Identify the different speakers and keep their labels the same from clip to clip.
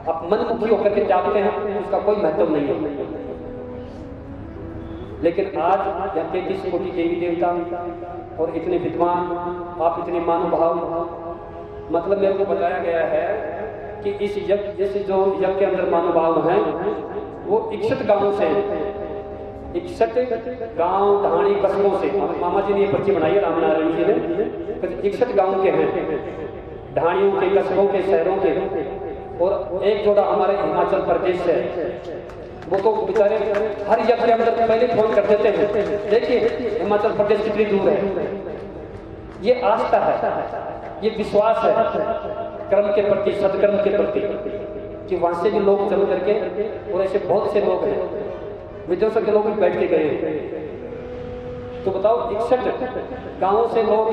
Speaker 1: आप मनमुखी होकर के त्यागते हैं उसका कोई महत्व नहीं है। लेकिन आज जब 33 कोटि देवी देवता और इतने विद्वान, आप इतने महानुभाव, मतलब मेरे को बताया गया है कि इस यज्ञ से जो यज्ञ के अंदर महानुभाव हैं वो 61 गांवों से, 61 गांव ढाणी कस्बों से, मामा जी ने ये पर्ची बनाई है रामनारायण जी ने, 61 गांव के हैं, ढाणियों के, कस्बों के, शहरों के, और एक जोड़ा हमारे हिमाचल प्रदेश से। वो तो बेचारे हर यज्ञ के अंदर पहले फोन कर देते हैं, देखिए हिमाचल प्रदेश कितनी दूर है। ये आस्था है, ये विश्वास है कर्म के प्रति, सदकर्म के प्रति, कि वहां से भी लोग चल करके, और ऐसे बहुत से लोग हैं, विदेशों के लोग भी बैठ के गए। तो बताओ 61 गांवों से लोग,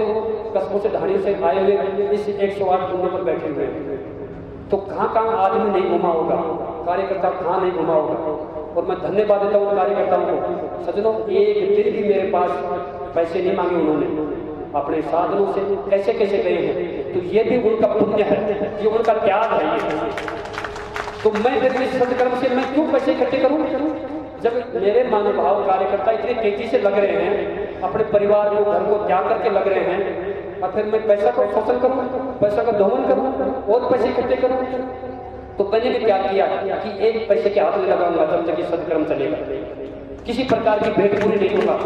Speaker 1: कस्बों से, ढाणी से आए हुए इस 108 कुंडों पर बैठे हुए हैं। तो कहाँ कहाँ आदमी नहीं घुमा होगा, कार्यकर्ता कहाँ नहीं घुमा होगा। और मैं धन्यवाद देता हूँ कार्यकर्ताओं को। सज्जनों, एक दिन भी मेरे पास पैसे नहीं मांगे उन्होंने, अपने साधनों से कैसे कैसे गए हैं। तो ये भी उनका पुण्य है, ये उनका त्याग है। ये तो मैं फिर इस सदकर्म से मैं क्यों पैसे इकट्ठे करूँ, जब मेरे महानुभाव कार्यकर्ता इतनी तेजी से लग रहे हैं, अपने परिवार को, घर को त्याग करके लग रहे हैं, और फिर मैं पैसा को शोषण करूं, पैसा का दोहन करूं और पैसे इकट्ठे करूं। तो मैंने भी क्या किया कि एक पैसे के हाथ में लगाऊंगा जब तक ये सदकर्म चलेगा, किसी प्रकार की भेंट पूरी नहीं दूंगा।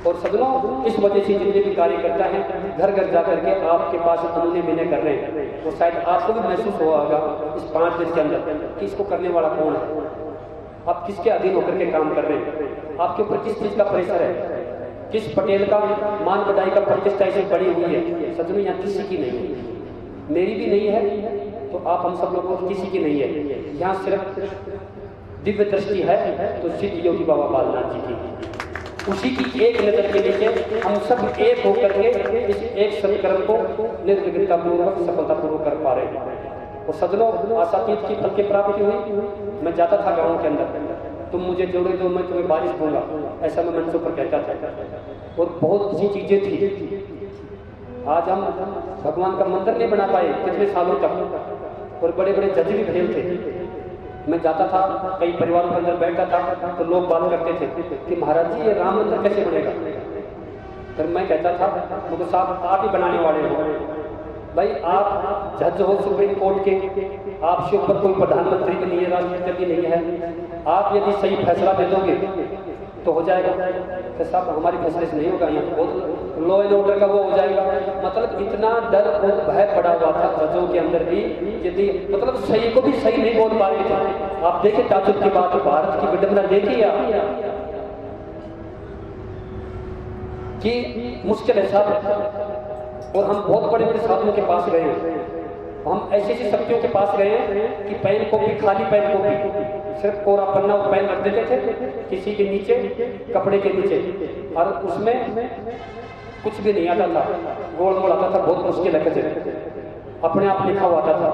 Speaker 1: और सज्जनों, इस वजह से जितने भी कार्यकर्ता हैं घर घर जाकर के आपके पास उन्होंने विनय कर रहे हैं, तो शायद आपको भी महसूस हुआ होगा इस 5 दिन के अंदर कि इसको करने वाला कौन है, आप किसके अधीन होकर के काम कर रहे हैं, आपके ऊपर किस चीज का प्रेशर है, किस पटेल का मान बढ़ाई का प्रतिष्ठा ऐसी बड़ी हुई है। सज्जनों, यहाँ किसी की नहीं है, मेरी भी नहीं है, तो आप हम सब लोगों की किसी की नहीं है। यहाँ सिर्फ दिव्य दृष्टि है तो सिद्ध योगी बाबा बालनाथ जी की, उसी की एक नजर के नीचे हम सब एक होकर के इस एक सत्कर्म को निर्विघ्नता पूर्वक सफलतापूर्वक कर पा रहे हैं। और सज्जनों, आशातीत की फल की प्राप्ति हुई। मैं जाता था गाँव के अंदर, तुम मुझे जोड़े दो, मैं तुम्हें बारिश दूंगा, ऐसा मैं मंचों पर कहता था। और बहुत सी चीजें थी, आज हम भगवान का मंदिर नहीं बना पाए कितने सालों तक, और बड़े बड़े जज भी फेल थे। मैं जाता था, कई परिवारों के अंदर बैठता था, तो लोग बात करते थे कि महाराज जी ये राम मंदिर कैसे बनेगा। फिर मैं कहता था, मुझे साहब आप ही बनाने वाले हो भाई, आप जज हो सुप्रीम कोर्ट के, आपसे ऊपर कोई प्रधानमंत्री भी नहीं है, राष्ट्रपति नहीं है, आप यदि सही फैसला दे दोगे तो हो जाएगा। तो साहब हमारी फैसले से नहीं होगा, यहाँ तो बहुत लॉ एंड ऑर्डर का वो हो जाएगा। मतलब इतना डर और भय पड़ा हुआ था जजों के अंदर भी, यदि मतलब सही को भी सही नहीं बोल पा रहे थे। आप देखे ताजुब की बात, भारत की विडंबना देखिए आप कि मुश्किल है साहब। और हम बहुत बड़े बड़े साधुओं के पास गए हैं, हम ऐसी ऐसी शक्तियों के पास गए हैं कि पेन कॉपी, खाली पेन कॉपी, सिर्फ कोरा पन्ना और पेन रख देते थे किसी के नीचे, कपड़े के नीचे, और उसमें कुछ भी नहीं आता था, गोल मोड़ आता था, बहुत मुश्किल है, अपने आप लिखा हुआ आता था,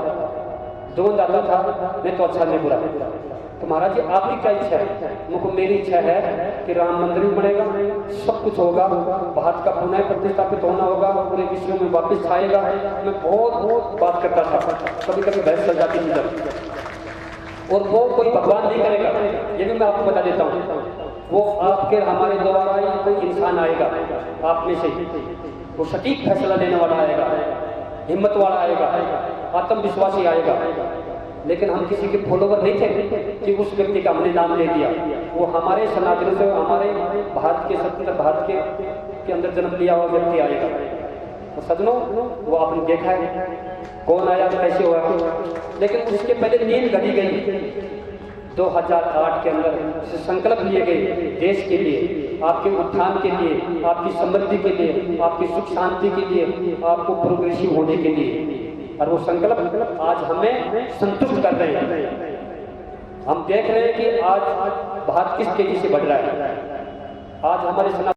Speaker 1: द्वंद आता था, नहीं तो अच्छा नहीं बुरा। तो महाराज जी आपकी क्या इच्छा है? मुझको मेरी इच्छा है कि राम मंदिर भी बनेगा, सब कुछ होगा, भारत का पुनः प्रतिष्ठापित होना होगा, पूरे विश्व में वापस आएगा। मैं बहुत बात करता था, कभी कभी बहस चल जाती थी जब, और वो कोई भगवान नहीं करेगा, ये भी मैं आपको बता देता हूँ। वो आपके हमारे द्वारा ही कोई इंसान आएगा आप में से, वो सटीक फैसला लेने वाला आएगा, हिम्मत वाला आएगा, आत्मविश्वासी आएगा। लेकिन हम किसी के फॉलोवर नहीं थे कि उस व्यक्ति का हमने नाम ले दिया। वो हमारे सनातन से, हमारे भारत के सत्तर भारत के अंदर जन्म लिया हुआ व्यक्ति आएगा। तो सज्जनों, वो आपने देखा है कौन आया, कैसे हुआ, लेकिन उसके पहले नींद घड़ी गई। 2008 के अंदर संकल्प लिए गए देश के लिए, आपके उत्थान के लिए, आपकी समृद्धि के लिए, आपकी सुख शांति के लिए, आपको प्रोग्रेसिव होने के लिए। और वो संकल्प आज हमें संतुष्ट कर रहे हैं। हम देख रहे हैं कि आज भारत किस तेजी से बढ़ रहा है। आज हमारे